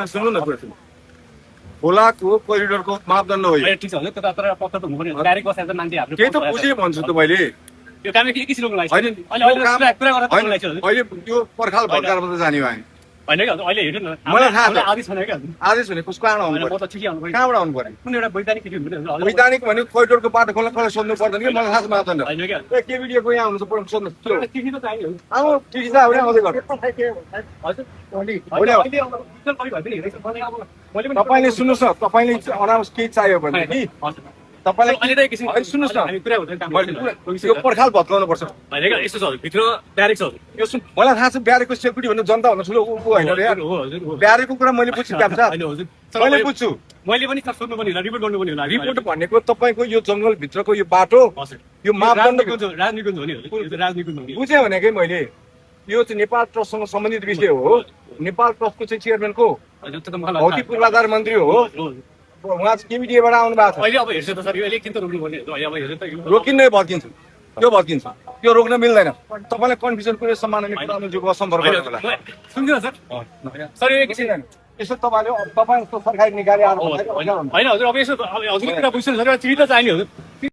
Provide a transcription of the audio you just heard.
सुन्नु न कुरा खोलाको कोरिडोरको मापदण्ड हो यो। ठिक छ हजुर, तर पत्ता त हुनु पर्यो, डाइरेक्ट बसेर त मान्छे हाम्रो त्यही त बुझेँ भन्छु त मैले। यो काम एकैछिन रोक्नु लाग्छ। होइन, कुरा गरेर होइन, लाग्छ हजुर। अहिले त्यो पर्खाल भर्कारमा त जाने भयो होइन कि हजुर, अहिले हेर्नु न, मलाई थाहा छ। आदेश छैन कि हजुर। आदेश भने कसको आउनु होइन, म पर्यो, त ठिकै आउनु पर्यो। कहाँबाट आउनु पर्यो? कुनै एउटा वैधानिक के हुनु पर्यो हजुर। वैधानिक भने कोरिडोरको बाटो खोल्न कसलाई सोध्नु पर्दैन कि मलाई थाहा छ मापदण्ड। होइन कि हजुर। ए केबिडिएको यहाँ आउनु पर्छ सोध्नु। टिभी त चाहियो हजुर। अब टिभी त आउने आउँदै गर्नु। हजुर होइन, अहिले अब डिजिटल कपी भए पनि हेरेको छु। मैले पनि तपाईँले सुन्नुहोस् न, तपाईँले अनाउन्स केही चाहियो भने कि हजुर। तपाईँलाई अहिले त एकैछिन होइन, सुन्नुहोस् न, हामी कुरा हुँदैन काम मैले गर्दैन। यो पर्खाल भत्काउनु पर्छ। होइन कि यस्तो छ हजुर, भित्र डाइरेक्ट छ हजुर। यो सुन, मलाई थाहा छ ब्यारेको सेक्युरिटी भन्नु जनता भन्नु ठुलो ऊ होइन रे यार। हो हजुर हो। ब्यारेको कुरा मैले बुझ्छु क्याप्चा, होइन हजुर। मैले बुझ्छु। मैले पनि सोध्नु पर्ने होला, रिपोर्ट गर्नु पर्ने होला। रिपोर्ट भनेको तपाईँको यो जङ्गलभित्रको यो बाटो हजुर। यो मापदण्ड राजनीतिको हो नि हजुर, यो चाहिँ राजनीतिको हो नि। बुझेँ भनेकै मैले। यो चाहिँ नेपाल ट्रस्टसँग सम्बन्धित विषय हो। नेपाल ट्रस्टको चाहिँ चेयरम्यान को हजुर, त्यो त मलाई भौतिक पूर्वाधार मन्त्री हो। उहाँ चाहिँ केबिडिएबाट आउनु भएको छ। अहिले अब हेर्छु त सर, यो एकछिन त रोक्नु पर्ने हो। अहिले अब हेर्छु त यो रोकिन्न, यो भत्किन्छ, यो भत्किन्छ, यो रोक्न मिल्दैन। तपाईँलाई कन्फ्युजन कुरो सम्माननीय प्रधानमन्त्रीको सम्पर्क गर्नु होला। सुन्नु सर, सर यो एकछिन यसो तपाईँले तपाईँ जस्तो सरकारी निकाली आउनु होइन हजुर, अब यसो हजुरको कुरा बुझ्छु सर, चिठी त चाहिने हजुर।